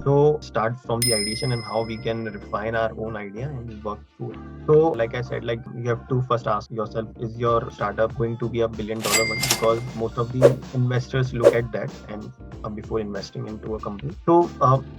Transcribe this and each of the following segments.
So start from the ideation and how we can refine our own idea and work through it. So like I said, like you have to first ask yourself, is your startup going to be $1 billion one? Because most of the investors look at that and before investing into a company. So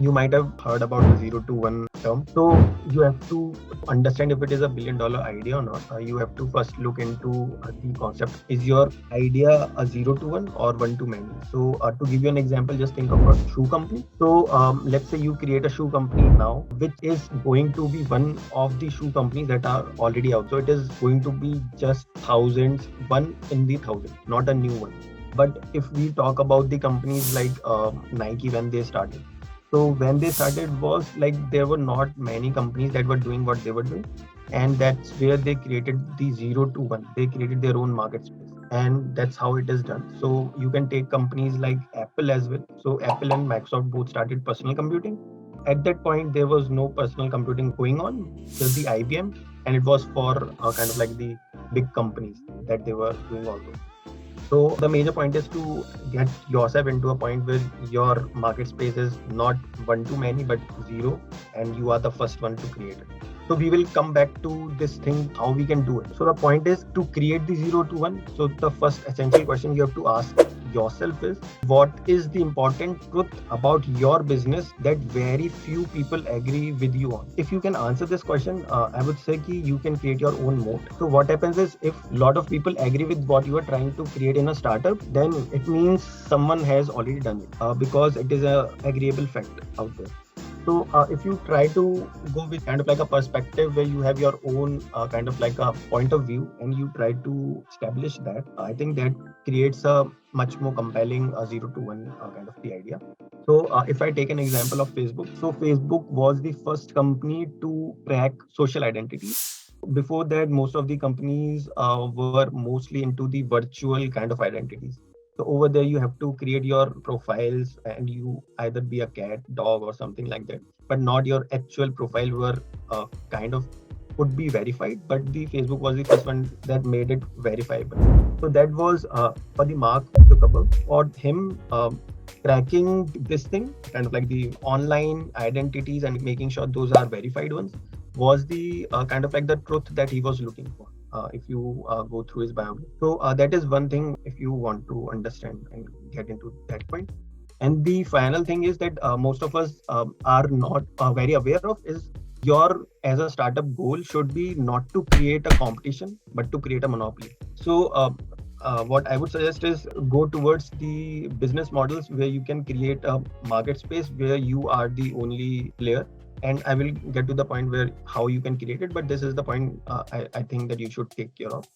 you might have heard about the 0 to 1 term. So you have to understand if it is $1 billion idea or not. You have to first look into the concept. Is your idea a 0 to 1 or 1 to many? So to give you an example, just think of a shoe company. So let's say you create a shoe company now, which is going to be one of the shoe companies that are already out. So it is going to be just thousands, one in the thousand, not a new one. But if we talk about the companies like Nike when they started, so when they started was like there were not many companies that were doing what they were doing, and that's where they created the 0 to 1. They created their own market space, and that's how it is done. So you can take companies like Apple as well. So Apple and Microsoft both started personal computing. At that point, there was no personal computing going on, just the IBM, and it was for kind of like the big companies that they were doing all those. So the major point is to get yourself into a point where your market space is not 1 to many but 0, and you are the first one to create it. So we will come back to this thing, how we can do it. So the point is to create the 0 to 1. So the first essential question you have to ask yourself is, what is the important truth about your business that very few people agree with you on? If you can answer this question, I would say you can create your own moat. So what happens is, if a lot of people agree with what you are trying to create in a startup, then it means someone has already done it, because it is a agreeable fact out there. So if you try to go with kind of like a perspective where you have your own kind of like a point of view and you try to establish that, I think that creates a much more compelling 0 to 1 kind of the idea. So if I take an example of Facebook, so Facebook was the first company to track social identity. Before that, most of the companies were mostly into the virtual kind of identities. So over there, you have to create your profiles and you either be a cat, dog, or something like that, but not your actual profile were kind of could be verified. But the Facebook was the first one that made it verifiable. So that was for the Mark Zuckerberg. For him, tracking this thing, kind of like the online identities and making sure those are verified ones, was the kind of like the truth that he was looking for. If you go through his biography, so that is one thing if you want to understand and get into that point. And the final thing is that most of us are not very aware of is, your as a startup goal should be not to create a competition but to create a monopoly. So what I would suggest is go towards the business models where you can create a market space where you are the only player. And I will get to the point where how you can create it, but this is the point I think that you should take care of,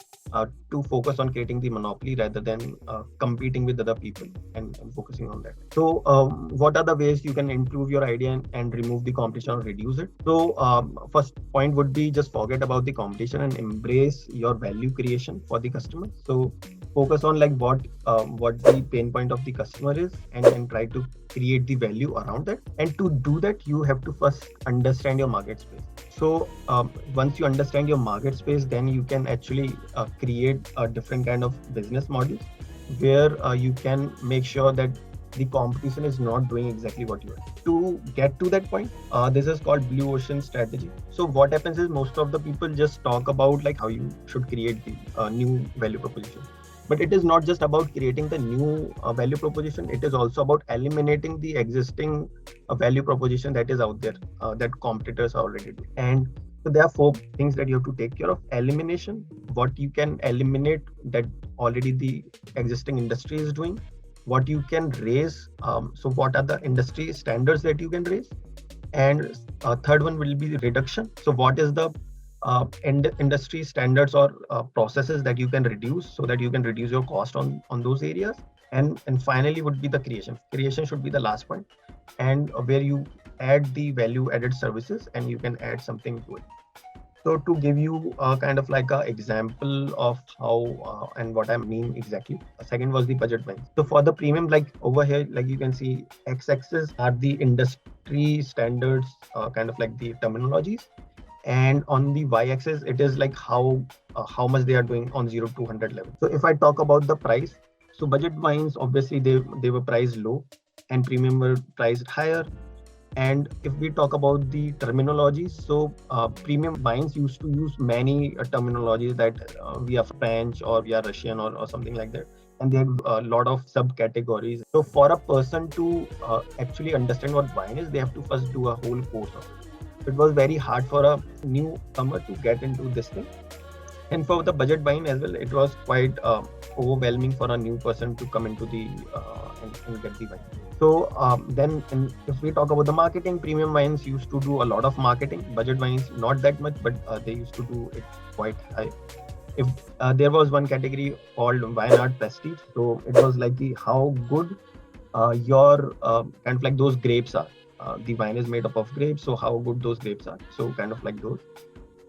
to focus on creating the monopoly rather than competing with other people, and focusing on that. So what are the ways you can improve your idea and remove the competition or reduce it? So first point would be, just forget about the competition and embrace your value creation for the customer. So focus on like what the pain point of the customer is, and try to create the value around that. And to do that, you have to first understand your market space. So once you understand your market space, then you can actually create a different kind of business model where you can make sure that the competition is not doing exactly what you are. To get to that point, this is called blue ocean strategy. So what happens is, most of the people just talk about like how you should create the new value proposition. But it is not just about creating the new value proposition. It is also about eliminating the existing value proposition that is out there, that competitors are already doing. And so there are 4 things that you have to take care of. Elimination, what you can eliminate that already the existing industry is doing. What you can raise, so what are the industry standards that you can raise. And third one will be the reduction. So what is the industry standards or processes that you can reduce, so that you can reduce your cost on those areas. And finally would be the creation should be the last point, and where you add the value added services and you can add something to it. So to give you kind of like a example of how and what I mean exactly, second was the budget wise. So for the premium, like over here, like you can see, x-axis are the industry standards, kind of like the terminologies, and on the y-axis it is like how much they are doing on 0 to 100 level. So if I talk about the price, so budget wines, obviously they were priced low and premium were priced higher. And if we talk about the terminologies, so premium wines used to use many terminologies that we are French or we are Russian or something like that. And they had a lot of subcategories. So for a person to actually understand what wine is, they have to first do a whole course of it. It was very hard for a newcomer to get into this thing. And for the budget buying as well, it was quite overwhelming for a new person to come into the and get the wine. So if we talk about the marketing, premium wines used to do a lot of marketing. Budget wines not that much, but they used to do it quite high. If there was one category called wine art prestige, so it was like the how good your kind of like those grapes are. The wine is made up of grapes, so how good those grapes are. So kind of like those.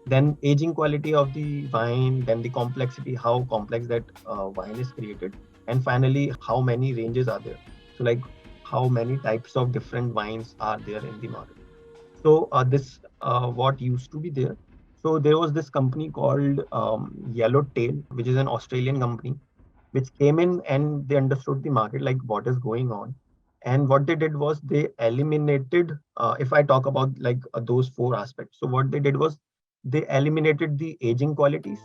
Then aging quality of the wine, then the complexity, how complex that wine is created, and finally how many ranges are there. So like how many types of different wines are there in the market. So this what used to be there. So there was this company called Yellowtail, which is an Australian company, which came in and they understood the market, like what is going on. And what they did was they eliminated, if I talk about like those four aspects. So what they did was they eliminated the aging qualities.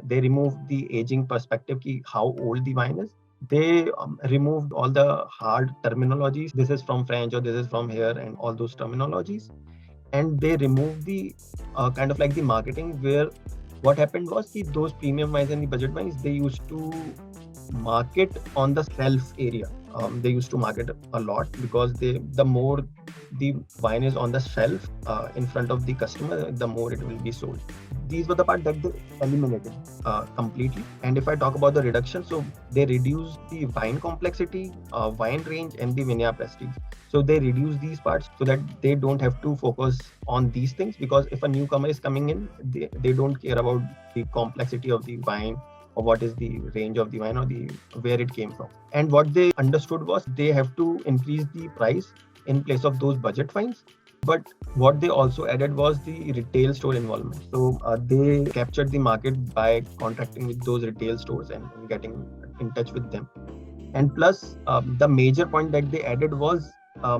They removed the aging perspective, ki how old the wine is. They removed all the hard terminologies. This is from French or this is from here and all those terminologies. And they removed the kind of like the marketing where what happened was those premium wines and the budget wines, they used to market on the shelf area. They used to market a lot because the more the wine is on the shelf in front of the customer, the more it will be sold. These were the part that they eliminated completely. And if I talk about the reduction, so they reduced the wine complexity, wine range, and the vineyard prestige. So they reduce these parts so that they don't have to focus on these things, because if a newcomer is coming in, they don't care about the complexity of the wine or what is the range of the wine or the where it came from. And what they understood was they have to increase the price in place of those budget wines. But what they also added was the retail store involvement. So they captured the market by contracting with those retail stores and getting in touch with them. And plus, the major point that they added was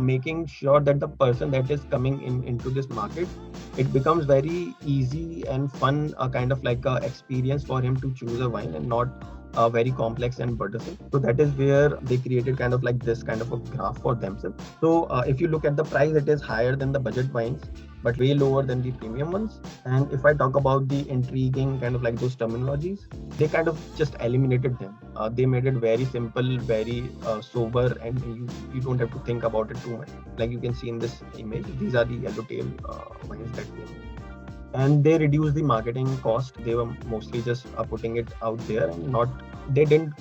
making sure that the person that is coming into this market, it becomes very easy and fun, kind of like a experience for him to choose a wine and not very complex and burdensome. So that is where they created kind of like this kind of a graph for themselves. So if you look at the price, it is higher than the budget wines, but way lower than the premium ones. And if I talk about the intriguing kind of like those terminologies, they kind of just eliminated them. They made it very simple, very sober, and you don't have to think about it too much. Like you can see in this image, these are the yellowtail wines that came. And they reduced the marketing cost. They were mostly just putting it out there and not, they didn't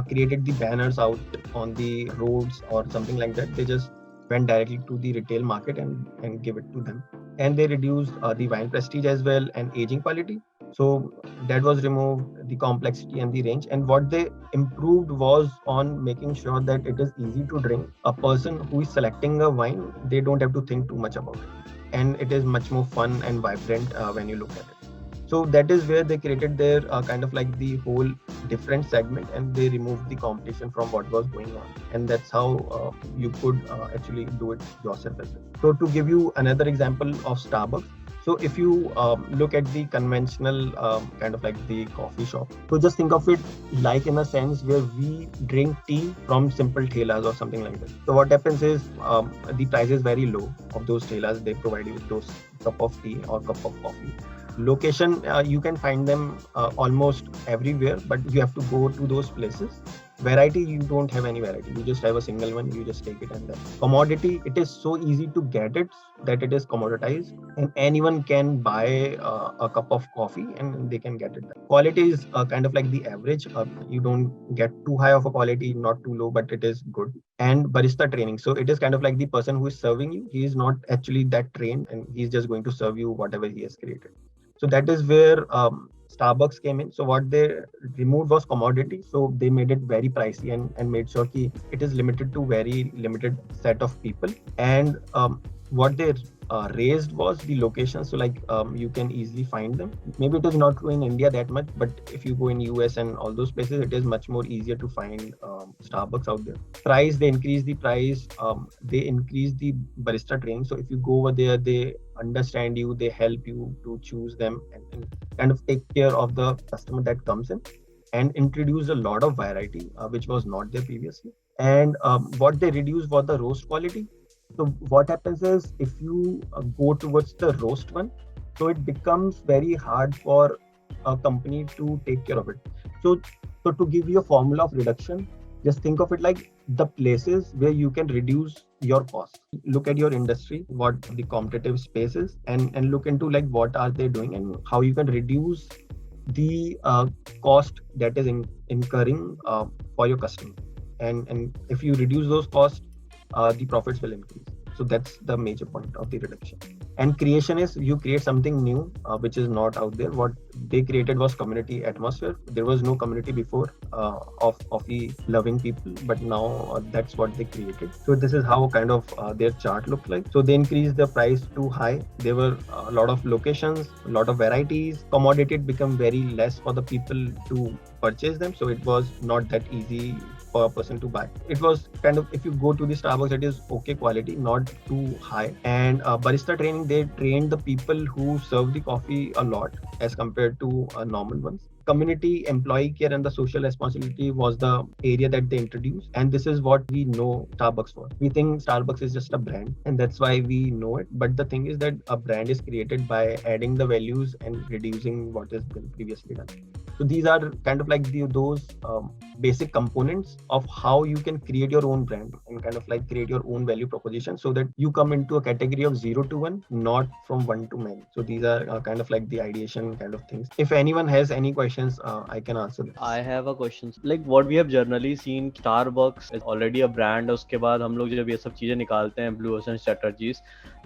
created the banners out on the roads or something like that. They just went directly to the retail market and give it to them. And they reduced the wine prestige as well and aging quality. So that was removed, the complexity and the range. And what they improved was on making sure that it is easy to drink. A person who is selecting a wine, they don't have to think too much about it, and it is much more fun and vibrant when you look at it. So that is where they created their kind of like the whole different segment, and they removed the competition from what was going on. And that's how you could actually do it yourself as well. So to give you another example of Starbucks, so if you look at the conventional kind of like the coffee shop, so just think of it like in a sense where we drink tea from simple thelas or something like that. So what happens is the price is very low of those thelas. They provide you with those cup of tea or cup of coffee. Location, you can find them almost everywhere, but you have to go to those places. Variety, you don't have any variety. You just have a single one, you just take it. And then commodity, it is so easy to get it that it is commoditized, and anyone can buy a cup of coffee and they can get it. Quality is kind of like the average. You don't get too high of a quality, not too low, but it is good. And barista training, so it is kind of like the person who is serving you, he is not actually that trained, and he's just going to serve you whatever he has created. So that is where Starbucks came in. So what they removed was commodity. So they made it very pricey and made sure that it is limited to very limited set of people. And what they raised was the location. So like you can easily find them. Maybe it is not true in India that much, but if you go in US and all those places, it is much more easier to find Starbucks out there. Price, they increase the price. They increase the barista training. So if you go over there, they understand you, they help you to choose them, and kind of take care of the customer that comes in, and introduce a lot of variety, which was not there previously. And what they reduce was the roast quality. So what happens is, if you go towards the roast one, so it becomes very hard for a company to take care of it. So, so to give you a formula of reduction, just think of it like the places where you can reduce your cost. Look at your industry, what the competitive space is, and look into like what are they doing and how you can reduce the cost that is incurring for your customer. And if you reduce those costs, the profits will increase. So that's the major point of the reduction. And creation is, you create something new, which is not out there. What they created was community atmosphere. There was no community before of the loving people, but now that's what they created. So this is how kind of their chart looked like. So they increased the price too high. There were a lot of locations, a lot of varieties. Commodity become very less for the people to purchase them. So it was not that easy for a person to buy. It was kind of, if you go to the Starbucks, it is okay quality, not too high. And barista training, they trained the people who serve the coffee a lot as compared to normal ones. Community, employee care, and the social responsibility was the area that they introduced. And this is what we know Starbucks for. We think Starbucks is just a brand, and that's why we know it. But the thing is that a brand is created by adding the values and reducing what has been previously done. So these are kind of like those basic components of how you can create your own brand and kind of like create your own value proposition, so that you come into a category of 0 to 1, not from 1 to many. So these are kind of like the ideation kind of things. If anyone has any questions, I can answer them. I have a question. Like what we have generally seen, Starbucks is already a brand. उसके बाद हम लोग जब ये सब चीजें निकालते हैं, Blue Ocean strategies,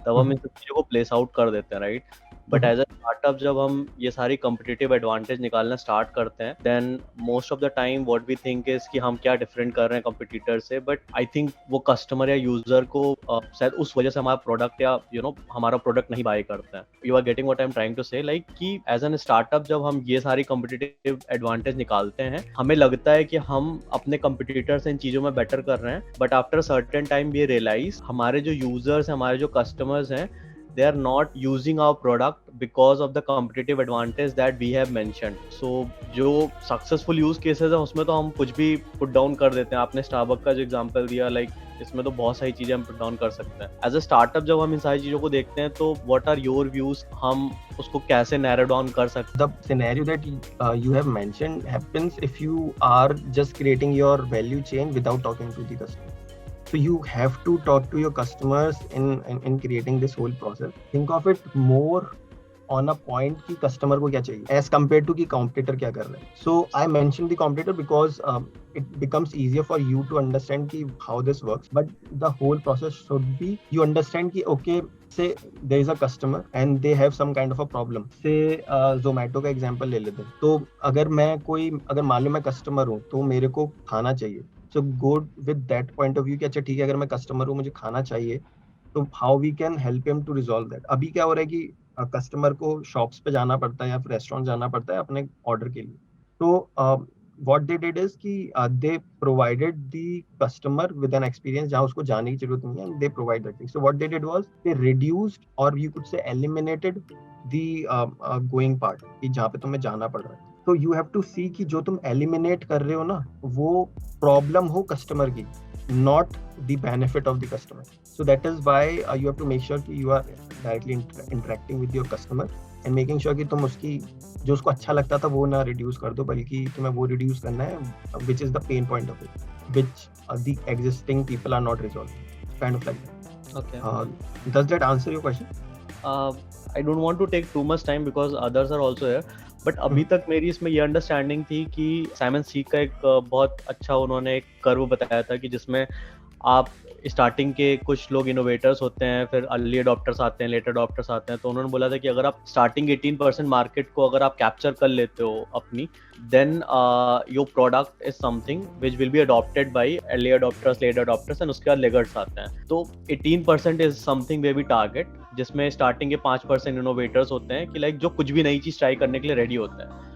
तब हम इन सब चीजों को place out कर देते हैं, right? But as a startup जब हम ये सारी कम्पिटिटिव एडवांटेज निकालना स्टार्ट करते हैं, then most of the time what we think is कि हम क्या डिफरेंट कर रहे हैं कम्पिटिटर से, बट आई थिंक वो कस्टमर या यूजर को शायद उस वजह से हमारा प्रोडक्ट या हमारा प्रोडक्ट नहीं बाय करता है. You are getting what I am trying to say, like कि एज एन स्टार्टअप जब हम ये सारी कम्पिटिटिव एडवांटेज निकालते हैं, हमें लगता है कि हम अपने कम्पिटिटर से इन चीजों में बेटर कर रहे हैं, but after certain time we realise हमारे जो यूजर्स हैं, हमारे जो कस्टमर्स हैं, they are not using our product because of the competitive advantage that we have mentioned. So जो successful use cases हैं उसमें तो हम कुछ भी put down कर देते हैं. आपने Starbucks का जो example दिया, like इसमें तो बहुत सारी चीजें हम put down कर सकते हैं. As a startup जब हम इन सारी चीजों को देखते हैं, तो what are your views? हम उसको कैसे narrow down कर सकते हैं? The scenario that you have mentioned happens if you are just creating your value chain without talking to the customer. So you have to talk to your customers in creating this whole process. Think of it more on a point कि customer को क्या चाहिए as compared to कि competitor क्या कर रहा है. So I mentioned the competitor because it becomes easier for you to understand कि how this works. But the whole process should be you understand कि okay, say there is a customer and they have some kind of a problem. Say Zomato का example ले लेते हैं. तो अगर मान लो मैं customer हूँ, तो मेरे को खाना चाहिए. So go with that point of view कि अच्छा ठीक है, अगर मैं कस्टमर हूँ, मुझे खाना चाहिए, तो how we can help him to resolve that. अभी क्या हो रहा है कि कस्टमर को शॉप्स पे जाना पड़ता है या फिर रेस्टोरेंट जाना पड़ता है अपने ऑर्डर के लिए. तो what they did is कि they provided the customer with an experience जहाँ उसको जाने की जरूरत नहीं है, and they provide that thing. So what they did was they reduced, or you could say eliminated the going part कि जहाँ पे तुम्हें जाना पड़ रहा है. तो यू हैव टू सी कि जो तुम एलिमिनेट कर रहे हो ना, वो प्रॉब्लम हो कस्टमर की, not the benefit of the customer. So that is why you have to make sure कि you are directly interacting with your customer and making sure कि तुम उसकी जो उसको अच्छा लगता था वो ना रिड्यूस कर दो, बल्कि तुम्हें वो रिड्यूस करना है which is the pain point of it, which the existing people are not resolving, kind of like that. Okay. Does that answer your question? I don't want to take too much time because others are also here. But अभी तक मेरी इसमें ये understanding थी कि Simon seek का एक बहुत अच्छा उन्होंने एक कर्व बताया था कि जिसमें आप स्टार्टिंग के कुछ लोग इनोवेटर्स होते हैं, फिर अर्ली अडॉप्टर्स आते हैं, लेटर अडॉप्टर्स आते हैं, तो उन्होंने बोला था कि अगर आप स्टार्टिंग 18% मार्केट को अगर आप कैप्चर कर लेते हो अपनी, then your product is something which will be adopted by early adopters, late adopters, and उसके बाद लेगर्स आते हैं। तो 18% is something way we target, जिसमें स्टार्टिंग के 5% इनोवेटर्स होते हैं कि लाइक जो कुछ भी नई चीज ट्राई करने के लिए रेडी होते हैं।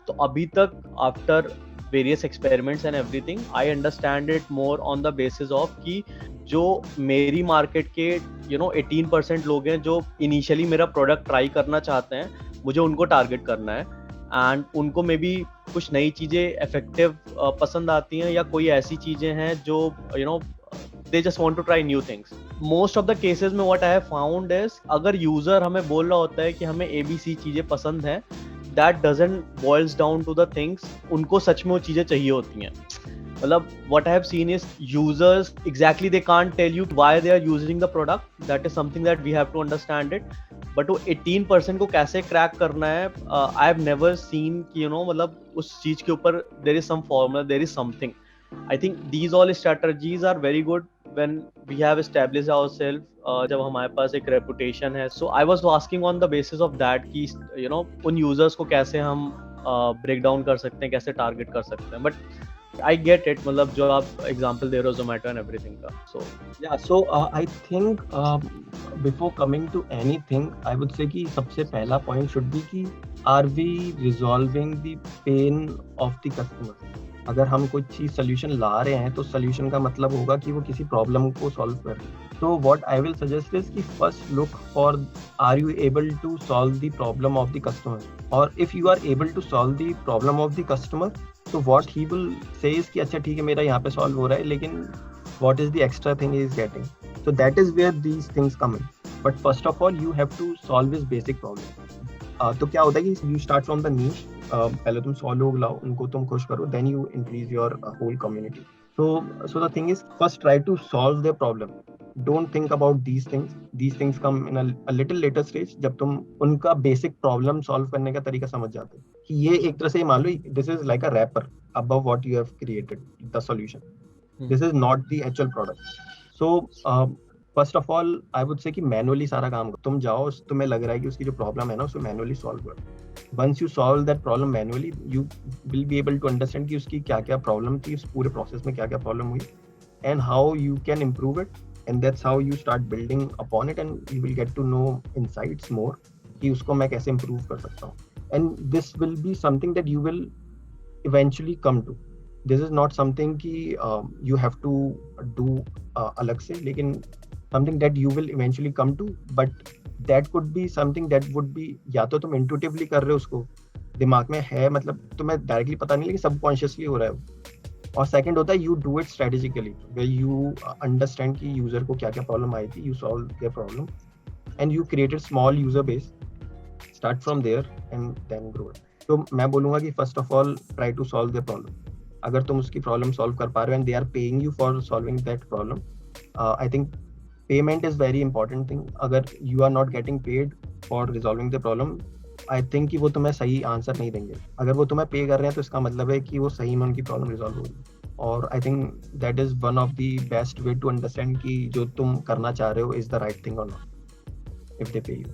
तो अभी तक after various experiments and everything, I understand it more on the basis of कि जो मेरी मार्केट के 18% लोग हैं जो इनिशियली मेरा प्रोडक्ट ट्राई करना चाहते हैं, मुझे उनको टारगेट करना है, एंड उनको मे बी कुछ नई चीज़ें इफेक्टिव पसंद आती हैं, या कोई ऐसी चीज़ें हैं जो they just want to try new things. Most of the cases में what I have found is, अगर यूजर हमें बोल रहा होता है कि हमें ABC चीज़ें पसंद हैं, that doesn't boils down to the things, उनको सच में वो चीजें चाहिए होती हैं। मतलब what I have seen is users exactly they can't tell you why they are using the product. That is something that we have to understand it. But वो 18% को कैसे क्रैक करना है, I have never seen कि मतलब उस चीज के ऊपर there is some formula, there is something. I think these all strategies are very good when we have established ourselves, जब हमारे पास एक reputation है. So I was asking on the basis of that कि उन users को कैसे हम break down कर सकते हैं, कैसे target कर सकते हैं. But I get it, मतलब जो आप example दे रहे हो Zomato and everything का. So yeah, so I think before coming to anything, I would say कि सबसे पहला point should be कि are we resolving the pain of the customer? अगर हम कोई चीज सोल्यूशन ला रहे हैं तो सोल्यूशन का मतलब होगा कि वो किसी प्रॉब्लम को सॉल्व कर रहे हैं। तो what I will suggest is कि first look for are you able to solve the problem of the customer, और if you are able to solve the problem of the customer, तो what he will say is कि अच्छा ठीक है मेरा यहाँ पे सॉल्व हो रहा है, लेकिन what is the extra thing is getting, so that is where these things come in. But first of all you have to solve his basic problem. तो क्या होता है कि you start from the niche, पहले तुम 100 लोग लाओ, उनको तुम खुश करो, then you increase your whole community. So the thing is, first try to solve their problem. Don't think about these things. These things come in a little later stage, जब तुम उनका basic problem solve करने का तरीका समझ जाते हो कि ये एक तरह से मान लो this is like a wrapper above what you have created, the solution. This is not the actual product. So first of all I would say कि मैनुअली सारा काम करो। तुम जाओ, तुम्हें लग रहा है कि उसकी जो प्रॉब्लम है ना उसको मैनुअली सॉल्व करो। Once you solve that problem manually, you will be able to understand कि उसकी क्या क्या प्रॉब्लम थी, उस पूरे प्रोसेस में क्या क्या प्रॉब्लम हुई, and how you can improve it, and that's how you start building upon it, and you will get to know insights more कि उसको मैं कैसे इम्प्रूव कर सकता हूँ। And this will be something that you will eventually come to. This is not something कि you have to do अलग से, लेकिन something that you will eventually come to, but that could be something that would be, या तो तुम intuitively कर रहे हो, उसको दिमाग में है, मतलब तुम्हें डायरेक्टली पता नहीं, लेकिन सबकॉन्शियसली हो रहा है वो। और सेकंड होता है you do it strategically, where you understand कि यूजर को क्या क्या प्रॉब्लम आई थी, you solve their problem and you created small user base, start from there and then grow it. तो मैं बोलूँगा कि first of all try to solve their problem. अगर तुम उसकी प्रॉब्लम सॉल्व कर पा रहे हो and they are paying you for solving that problem, I think payment is very important thing. अगर you are not getting paid for resolving the problem, I think कि वो तुम्हें सही आंसर नहीं देंगे। अगर वो तुम्हें पे कर रहे हैं तो इसका मतलब है कि वो सही में उनकी प्रॉब्लम रिजॉल्व हो रही है। और I think that is one of the best way to understand कि जो तुम करना चाह रहे हो is the right thing or not, if they pay you.